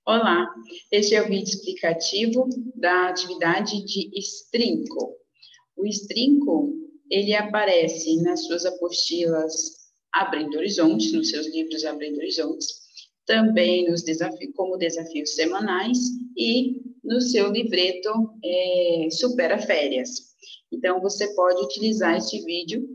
Olá, este é o vídeo explicativo da atividade de Strinco. O Strinco, ele aparece nas suas apostilas Abrindo Horizontes, nos seus livros Abrindo Horizontes, também nos desafios, como desafios semanais e no seu livreto Supera Férias. Então, você pode utilizar este vídeo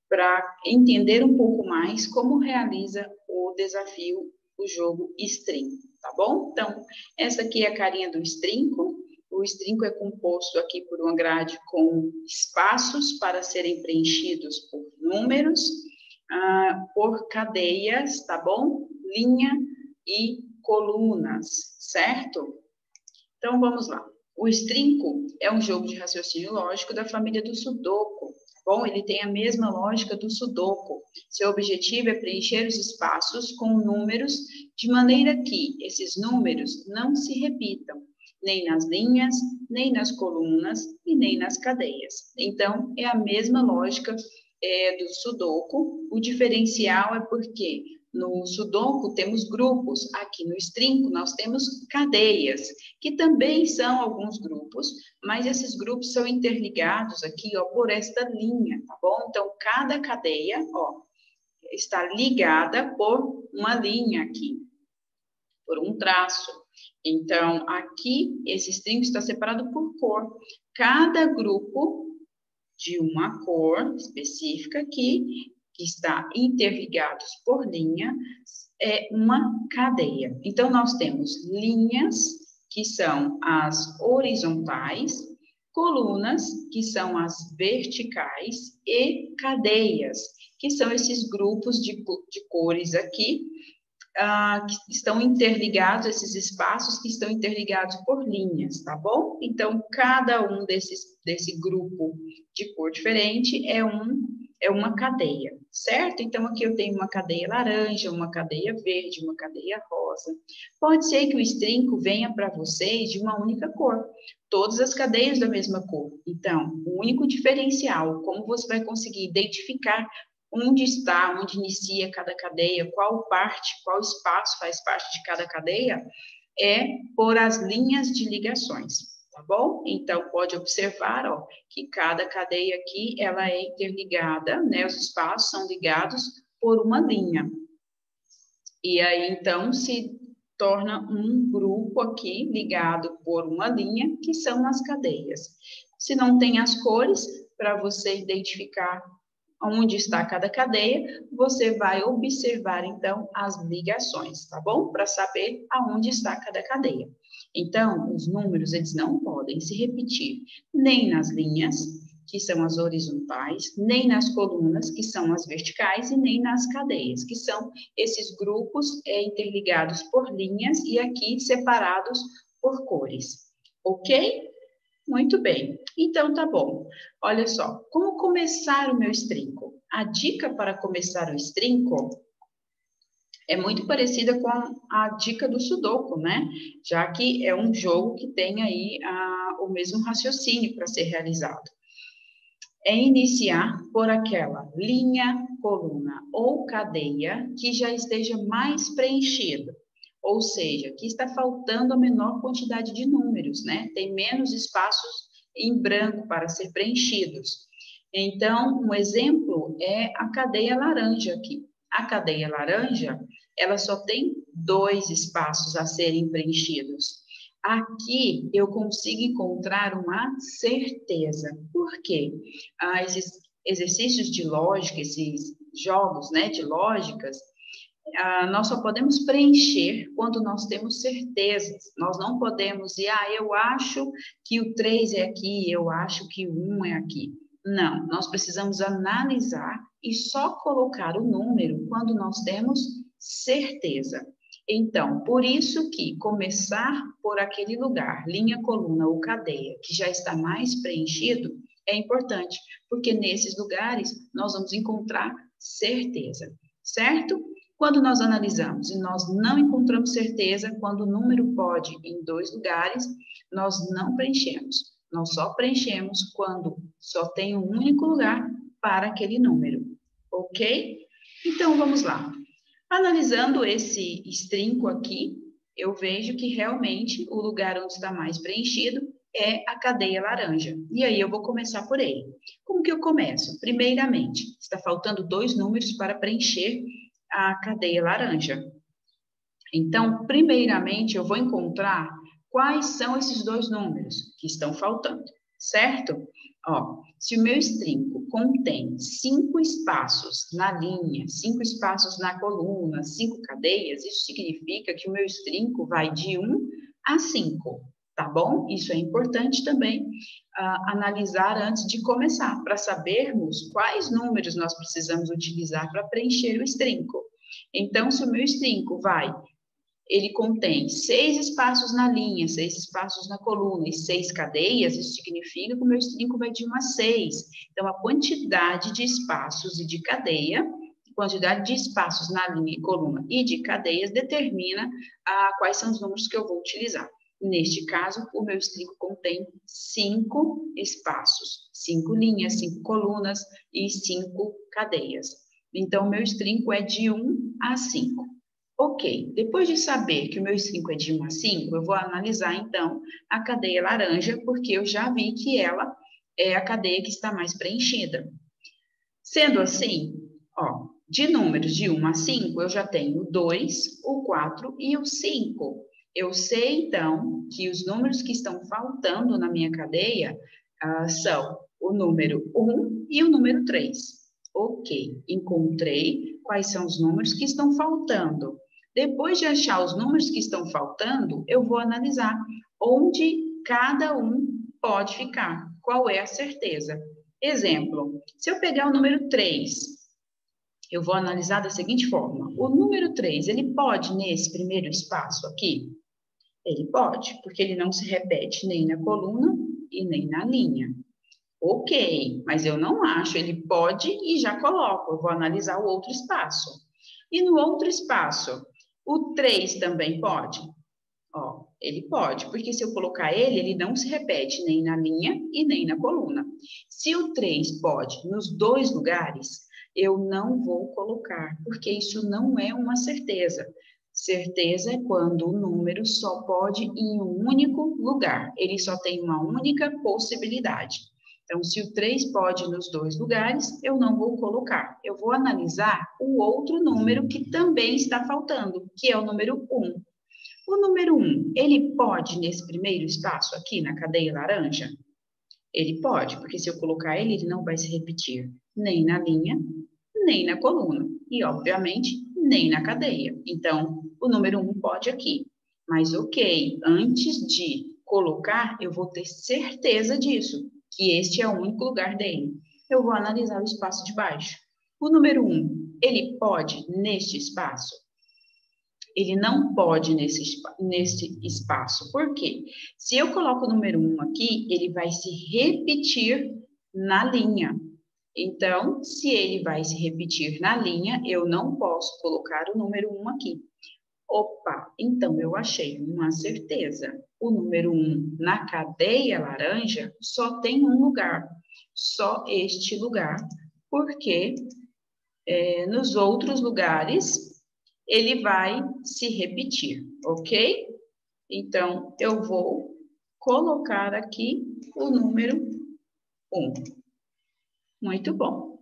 para entender um pouco mais como realiza o desafio, o jogo Strinco, tá bom? Então, essa aqui é a carinha do Strinco. O Strinco é composto aqui por uma grade com espaços para serem preenchidos por números, por cadeias, tá bom? Linha e colunas, certo? Então, vamos lá. O Strinco é um jogo de raciocínio lógico da família do Sudoku. Bom, ele tem a mesma lógica do Sudoku. Seu objetivo é preencher os espaços com números de maneira que esses números não se repitam, nem nas linhas, nem nas colunas e nem nas cadeias. Então, é a mesma lógica do Sudoku. O diferencial é porque no Sudoku temos grupos, aqui no Strinco nós temos cadeias, que também são alguns grupos, mas esses grupos são interligados aqui, ó, por esta linha, tá bom? Então, cada cadeia, ó, está ligada por uma linha aqui, por um traço. Então, aqui, esse Strinco está separado por cor. Cada grupo de uma cor específica aqui, que está interligados por linha, é uma cadeia. Então, nós temos linhas, que são as horizontais, colunas, que são as verticais, e cadeias, que são esses grupos de cores aqui, que estão interligados, esses espaços que estão interligados por linhas, tá bom? Então, cada um desse grupo de cor diferente é uma cadeia, certo? Então, aqui eu tenho uma cadeia laranja, uma cadeia verde, uma cadeia rosa. Pode ser que o Strinco venha para vocês de uma única cor, todas as cadeias da mesma cor. Então, o único diferencial, como você vai conseguir identificar onde está, onde inicia cada cadeia, qual parte, qual espaço faz parte de cada cadeia, é por as linhas de ligações, tá bom? Então, pode observar, ó, que cada cadeia aqui, ela é interligada, né? Os espaços são ligados por uma linha. E aí, então, se torna um grupo aqui ligado por uma linha, que são as cadeias. Se não tem as cores, para você identificar onde está cada cadeia, você vai observar, então, as ligações, tá bom? Para saber aonde está cada cadeia. Então, os números, eles não podem se repetir nem nas linhas, que são as horizontais, nem nas colunas, que são as verticais, e nem nas cadeias, que são esses grupos interligados por linhas e aqui separados por cores. Ok? Muito bem. Então, tá bom. Olha só, como começar o meu Strinco? A dica para começar o Strinco é muito parecida com a dica do Sudoku, né? Já que é um jogo que tem aí o mesmo raciocínio para ser realizado. É iniciar por aquela linha, coluna ou cadeia que já esteja mais preenchida. Ou seja, que está faltando a menor quantidade de números, né? Tem menos espaços em branco para ser preenchidos. Então, um exemplo é a cadeia laranja aqui. A cadeia laranja, ela só tem 2 espaços a serem preenchidos. Aqui eu consigo encontrar uma certeza. Por quê? Esses exercícios de lógica, esses jogos, né, de lógicas, nós só podemos preencher quando nós temos certezas. Nós não podemos dizer, eu acho que o 3 é aqui, eu acho que o 1 é aqui. Não, nós precisamos analisar e só colocar o número quando nós temos certeza. Então, por isso que começar por aquele lugar, linha, coluna ou cadeia, que já está mais preenchido, é importante, porque nesses lugares nós vamos encontrar certeza, certo? Quando nós analisamos e nós não encontramos certeza, quando o número pode em 2 lugares, nós não preenchemos. Nós só preenchemos quando só tem um único lugar para aquele número, ok? Então, vamos lá. Analisando esse Strinco aqui, eu vejo que realmente o lugar onde está mais preenchido é a cadeia laranja. E aí eu vou começar por ele. Como que eu começo? Primeiramente, está faltando 2 números para preencher a cadeia laranja. Então, primeiramente, eu vou encontrar quais são esses 2 números que estão faltando, certo? Ó, se o meu estrinco contém 5 espaços na linha, 5 espaços na coluna, 5 cadeias, isso significa que o meu estrinco vai de 1 a 5, tá bom? Isso é importante também analisar antes de começar, para sabermos quais números nós precisamos utilizar para preencher o estrinco. Então, se o meu estrinco ele contém 6 espaços na linha, 6 espaços na coluna e 6 cadeias, isso significa que o meu estrinco vai de 1 a 6. Então, a quantidade de espaços e de cadeia, quantidade de espaços na linha e coluna e de cadeias determina quais são os números que eu vou utilizar. Neste caso, o meu estrinco contém 5 espaços, 5 linhas, 5 colunas e 5 cadeias. Então, o meu estrinco é de 1 a 5. Ok, depois de saber que o meu estrinco é de 1 a 5, eu vou analisar, então, a cadeia laranja, porque eu já vi que ela é a cadeia que está mais preenchida. Sendo assim, ó, de números de 1 a 5, eu já tenho o 2, o 4 e o 5. Eu sei, então, que os números que estão faltando na minha cadeia são o número 1 e o número 3. Ok, encontrei quais são os números que estão faltando. Depois de achar os números que estão faltando, eu vou analisar onde cada um pode ficar, qual é a certeza. Exemplo, se eu pegar o número 3, eu vou analisar da seguinte forma. O número 3, ele pode nesse primeiro espaço aqui? Ele pode, porque ele não se repete nem na coluna e nem na linha. Ok, mas eu não acho, ele pode e já coloco, eu vou analisar o outro espaço. E no outro espaço, o 3 também pode? Ó, ele pode, porque se eu colocar ele não se repete nem na linha e nem na coluna. Se o 3 pode nos 2 lugares, eu não vou colocar, porque isso não é uma certeza. Certeza é quando o número só pode em um único lugar, ele só tem uma única possibilidade. Então, se o 3 pode nos 2 lugares, eu não vou colocar. Eu vou analisar o outro número que também está faltando, que é o número 1. O número 1, ele pode nesse primeiro espaço aqui na cadeia laranja? Ele pode, porque se eu colocar ele não vai se repetir nem na linha, nem na coluna. E, obviamente, nem na cadeia. Então, o número 1 pode aqui. Mas, ok, antes de colocar, eu vou ter certeza disso, que este é o único lugar dele. Eu vou analisar o espaço de baixo. O número 1, ele pode neste espaço? Ele não pode nesse espaço. Por quê? Se eu coloco o número 1 aqui, ele vai se repetir na linha. Então, se ele vai se repetir na linha, eu não posso colocar o número 1 aqui. Opa, então eu achei uma certeza. O número 1 na cadeia laranja só tem um lugar, só este lugar, porque nos outros lugares ele vai se repetir, ok? Então, eu vou colocar aqui o número 1. Muito bom.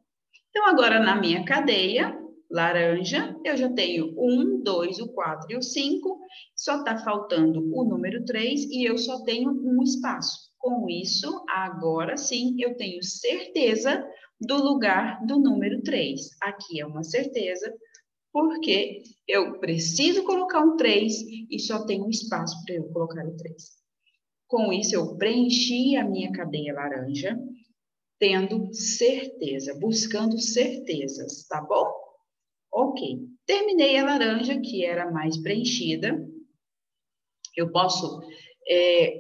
Então, agora na minha cadeia laranja, eu já tenho 1, 2, o 4 e o 5, só está faltando o número 3 e eu só tenho um espaço. Com isso, agora sim, eu tenho certeza do lugar do número 3. Aqui é uma certeza, porque eu preciso colocar um 3 e só tem um espaço para eu colocar o 3. Com isso, eu preenchi a minha cadeia laranja, tendo certeza, buscando certezas, tá bom? Ok, terminei a laranja, que era mais preenchida. Eu posso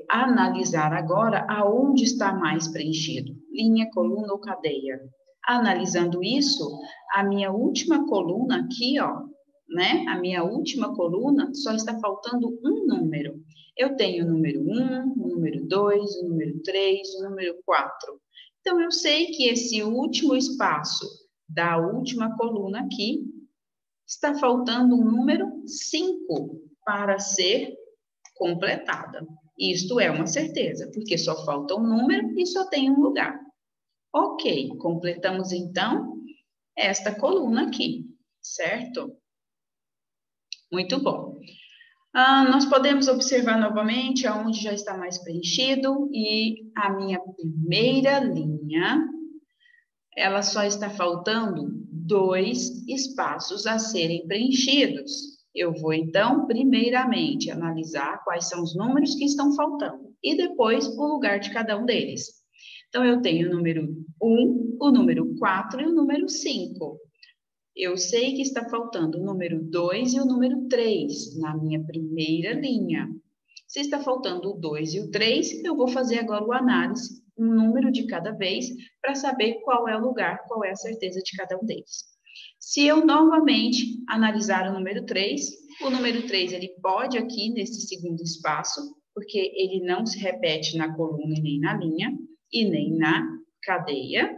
analisar agora aonde está mais preenchido, linha, coluna ou cadeia. Analisando isso, a minha última coluna aqui, ó, né? A minha última coluna só está faltando um número. Eu tenho o número 1, o número 2, o número 3, o número 4. Então, eu sei que esse último espaço da última coluna aqui está faltando um número 5 para ser completada. Isto é uma certeza, porque só falta um número e só tem um lugar. Ok, completamos então esta coluna aqui, certo? Muito bom. Nós podemos observar novamente aonde já está mais preenchido e a minha primeira linha, ela só está faltando 2 espaços a serem preenchidos. Eu vou, então, primeiramente, analisar quais são os números que estão faltando e depois o lugar de cada um deles. Então, eu tenho o número 1, o número 4 e o número 5. Eu sei que está faltando o número 2 e o número 3 na minha primeira linha. Se está faltando o 2 e o 3, eu vou fazer agora o análise, um número de cada vez, para saber qual é o lugar, qual é a certeza de cada um deles. Se eu novamente analisar o número 3 ele pode aqui nesse segundo espaço, porque ele não se repete na coluna e nem na linha, e nem na cadeia.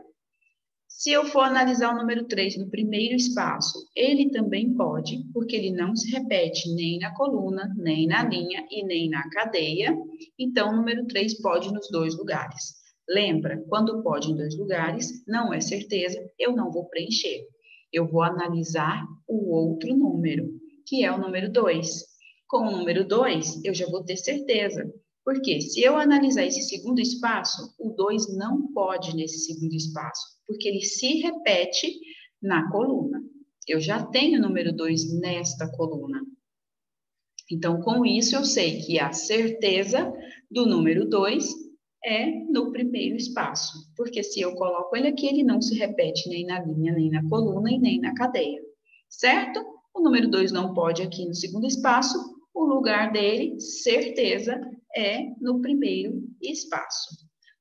Se eu for analisar o número 3 no primeiro espaço, ele também pode, porque ele não se repete nem na coluna, nem na linha e nem na cadeia. Então, o número 3 pode nos 2 lugares. Lembra, quando pode em 2 lugares, não é certeza, eu não vou preencher. Eu vou analisar o outro número, que é o número 2. Com o número 2, eu já vou ter certeza. Porque se eu analisar esse segundo espaço, o 2 não pode nesse segundo espaço, porque ele se repete na coluna. Eu já tenho o número 2 nesta coluna. Então, com isso, eu sei que a certeza do número 2 é no primeiro espaço, porque se eu coloco ele aqui, ele não se repete nem na linha, nem na coluna e nem na cadeia, certo? O número 2 não pode aqui no segundo espaço, o lugar dele, certeza, é no primeiro espaço.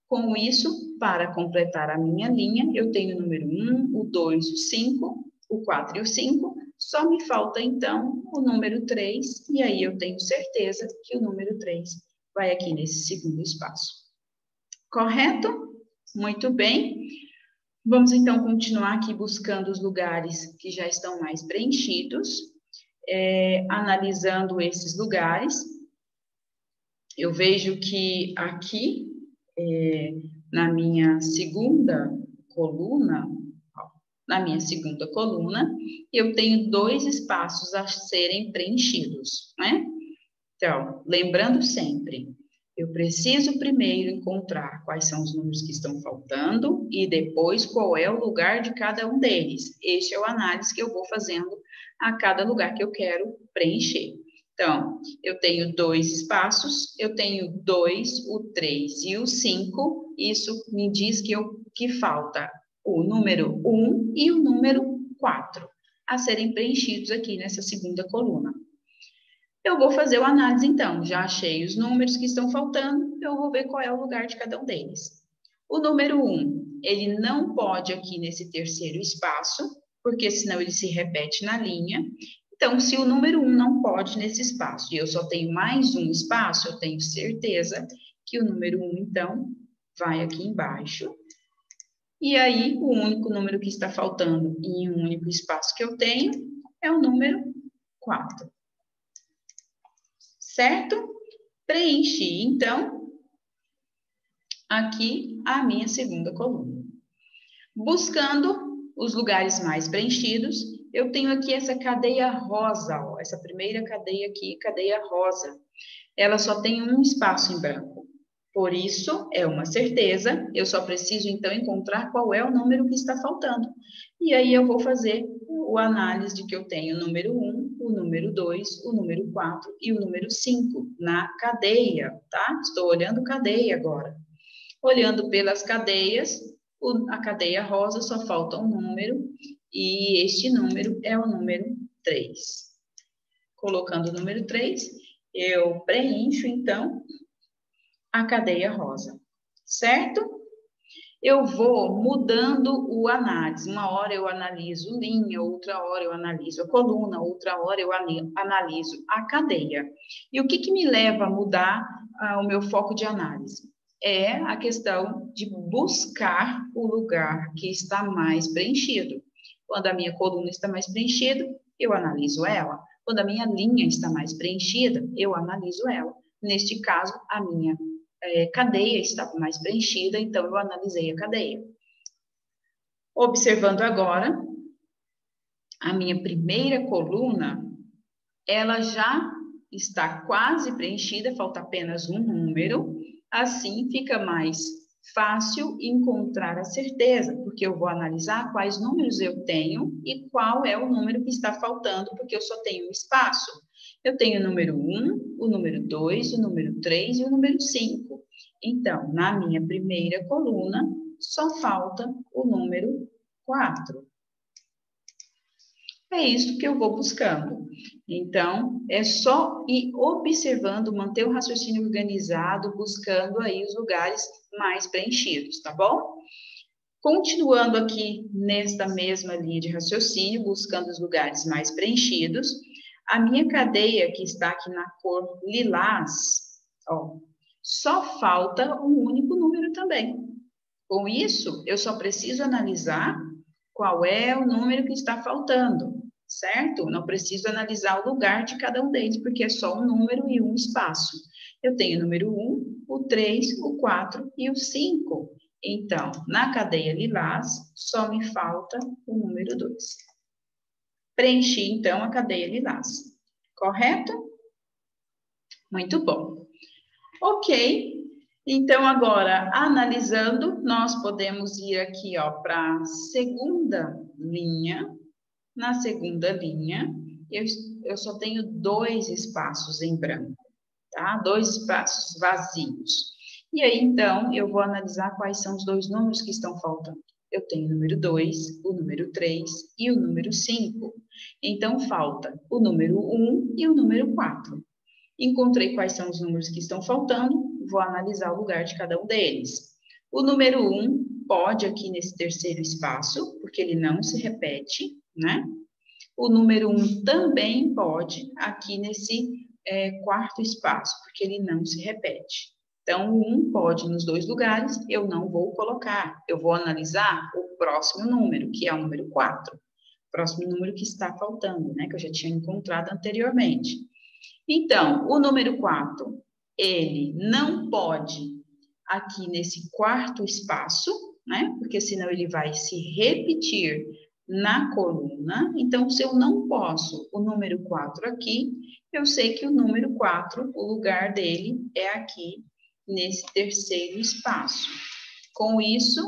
Com isso, para completar a minha linha, eu tenho o número 1, o 2, o 5, o 4 e o 5, só me falta, então, o número 3, e aí eu tenho certeza que o número 3 vai aqui nesse segundo espaço. Correto? Muito bem. Vamos, então, continuar aqui buscando os lugares que já estão mais preenchidos, analisando esses lugares. Eu vejo que aqui, na minha segunda coluna, eu tenho 2 espaços a serem preenchidos, né? Então, lembrando sempre, eu preciso primeiro encontrar quais são os números que estão faltando e depois qual é o lugar de cada um deles. Este é o análise que eu vou fazendo a cada lugar que eu quero preencher. Então, eu tenho 2 espaços, eu tenho 2, o 3 e o 5, isso me diz que falta o número 1 e o número 4 a serem preenchidos aqui nessa segunda coluna. Eu vou fazer a análise, então. Já achei os números que estão faltando, eu vou ver qual é o lugar de cada um deles. O número 1, ele não pode aqui nesse terceiro espaço, porque senão ele se repete na linha. Então, se o número 1 não pode nesse espaço e eu só tenho mais um espaço, eu tenho certeza que o número 1, então, vai aqui embaixo. E aí, o único número que está faltando em um único espaço que eu tenho é o número 4. Certo? Preenchi, então, aqui a minha segunda coluna. Buscando os lugares mais preenchidos, eu tenho aqui essa cadeia rosa, ó, essa primeira cadeia aqui, cadeia rosa. Ela só tem um espaço em branco. Por isso, é uma certeza, eu só preciso, então, encontrar qual é o número que está faltando. E aí, eu vou fazer a análise de que eu tenho o número 1, o número 2, o número 4 e o número 5 na cadeia, tá? Estou olhando cadeia agora. Olhando pelas cadeias, a cadeia rosa só falta um número, e este número é o número 3. Colocando o número 3, eu preencho, então, a cadeia rosa, certo? Eu vou mudando o análise. Uma hora eu analiso linha, outra hora eu analiso a coluna, outra hora eu analiso a cadeia. E o que me leva a mudar o meu foco de análise? É a questão de buscar o lugar que está mais preenchido. Quando a minha coluna está mais preenchida, eu analiso ela. Quando a minha linha está mais preenchida, eu analiso ela. Neste caso, a minha cadeia estava mais preenchida, então eu analisei a cadeia. Observando agora, a minha primeira coluna, ela já está quase preenchida, falta apenas um número, assim fica mais fácil encontrar a certeza, porque eu vou analisar quais números eu tenho e qual é o número que está faltando, porque eu só tenho um espaço. Eu tenho o número 1, o número 2, o número 3 e o número 5. Então, na minha primeira coluna, só falta o número 4. É isso que eu vou buscando. Então, é só ir observando, manter o raciocínio organizado, buscando aí os lugares mais preenchidos, tá bom? Continuando aqui nesta mesma linha de raciocínio, buscando os lugares mais preenchidos, a minha cadeia que está aqui na cor lilás, ó, só falta um único número também. Com isso, eu só preciso analisar qual é o número que está faltando, certo? Não preciso analisar o lugar de cada um deles, porque é só um número e um espaço. Eu tenho o número 1, o 3, o 4 e o 5. Então, na cadeia lilás, só me falta o número 2. Preenchi, então, a cadeia lilás. Correto? Muito bom. Ok. Então, agora, analisando, nós podemos ir aqui, ó, para a segunda linha. Na segunda linha, eu só tenho 2 espaços em branco, tá? 2 espaços vazios. E aí, então, eu vou analisar quais são os 2 números que estão faltando. Eu tenho o número 2, o número 3 e o número 5. Então, falta o número 1 e o número 4. Encontrei quais são os números que estão faltando, vou analisar o lugar de cada um deles. O número 1 pode aqui nesse terceiro espaço, porque ele não se repete, né? O número 1 também pode aqui nesse quarto espaço, porque ele não se repete. Então, o 1 pode nos 2 lugares, eu não vou colocar. Eu vou analisar o próximo número, que é o número 4. Próximo número que está faltando, né? Que eu já tinha encontrado anteriormente. Então, o número 4, ele não pode aqui nesse quarto espaço, né? Porque senão ele vai se repetir na coluna. Então, se eu não posso o número 4 aqui, eu sei que o número 4, o lugar dele é aqui nesse terceiro espaço. Com isso,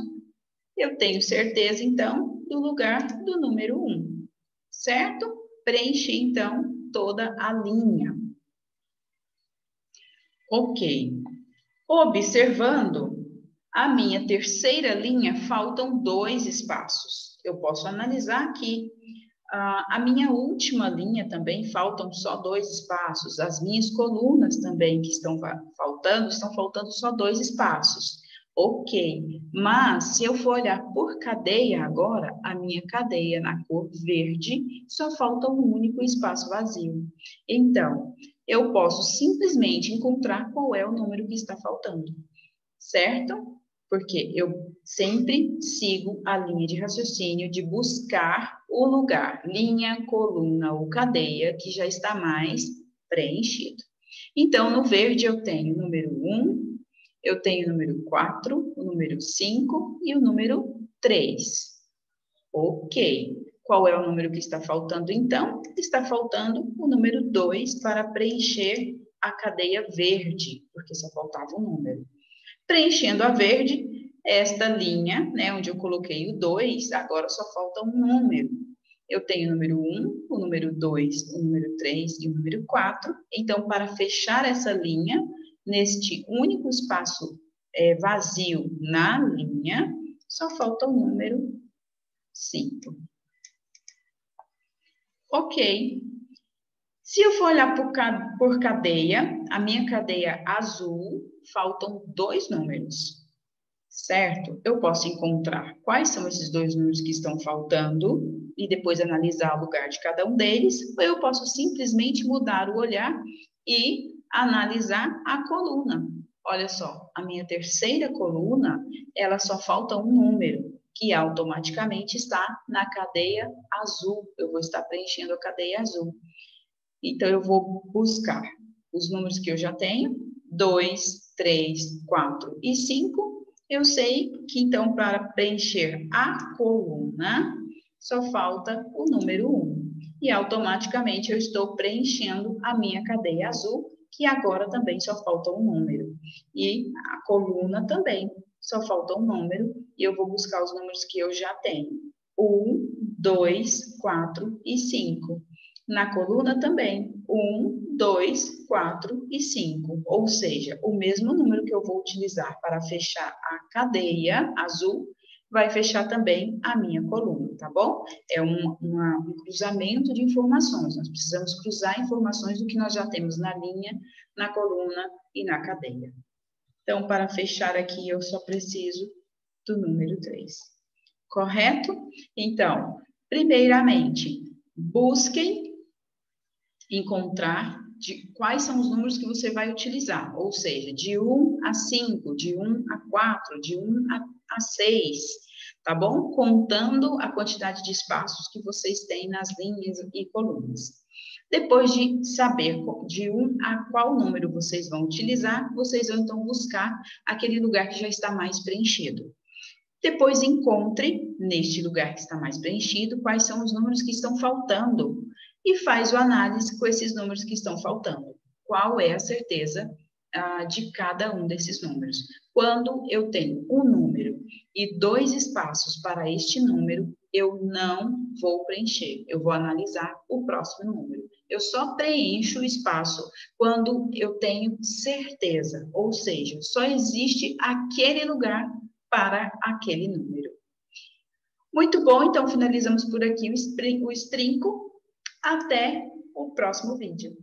eu tenho certeza, então, do lugar do número 1, certo? Preenchi, então, toda a linha. Ok. Observando, a minha terceira linha, faltam 2 espaços. Eu posso analisar aqui. A minha última linha também, faltam só 2 espaços. As minhas colunas também que estão faltando só 2 espaços. Ok, mas se eu for olhar por cadeia agora, a minha cadeia na cor verde, só falta um único espaço vazio. Então, eu posso simplesmente encontrar qual é o número que está faltando, certo? Porque eu sempre sigo a linha de raciocínio de buscar o lugar, linha, coluna ou cadeia, que já está mais preenchido. Então, no verde eu tenho o número 1, eu tenho o número 4, o número 5 e o número 3. Ok. Qual é o número que está faltando, então? Está faltando o número 2 para preencher a cadeia verde, porque só faltava um número. Preenchendo a verde, esta linha, né, onde eu coloquei o 2, agora só falta um número. Eu tenho o número 1, o número 2, o número 3 e o número 4. Então, para fechar essa linha, neste único espaço vazio na linha, só falta o número 5. Ok. Se eu for olhar por cadeia, a minha cadeia azul, faltam 2 números, certo? Eu posso encontrar quais são esses 2 números que estão faltando e depois analisar o lugar de cada um deles, ou eu posso simplesmente mudar o olhar e analisar a coluna. Olha só, a minha terceira coluna, ela só falta um número. que automaticamente está na cadeia azul. Eu vou estar preenchendo a cadeia azul. Então, eu vou buscar os números que eu já tenho, 2, 3, 4 e 5. Eu sei que, então, para preencher a coluna, só falta o número 1. E, automaticamente, eu estou preenchendo a minha cadeia azul, que agora também só falta um número. E a coluna também só falta um número, e eu vou buscar os números que eu já tenho. 1, 2, 4 e 5. Na coluna também, 1, 2, 4 e 5. Ou seja, o mesmo número que eu vou utilizar para fechar a cadeia azul, vai fechar também a minha coluna, tá bom? É um cruzamento de informações. Nós precisamos cruzar informações do que nós já temos na linha, na coluna e na cadeia. Então, para fechar aqui, eu só preciso do número 3. Correto? Então, primeiramente, busquem encontrar quais são os números que você vai utilizar, ou seja, de 1 a 5, de 1 a 4, de 1 a 6, tá bom? Contando a quantidade de espaços que vocês têm nas linhas e colunas. Depois de saber de 1 a qual número vocês vão utilizar, vocês vão então buscar aquele lugar que já está mais preenchido. Depois encontre, neste lugar que está mais preenchido, quais são os números que estão faltando e faz o análise com esses números que estão faltando. Qual é a certeza de cada um desses números? Quando eu tenho um número e 2 espaços para este número, eu não vou preencher, eu vou analisar o próximo número. Eu só preencho o espaço quando eu tenho certeza, ou seja, só existe aquele lugar para aquele número. Muito bom, então finalizamos por aqui o estrinco. Até o próximo vídeo.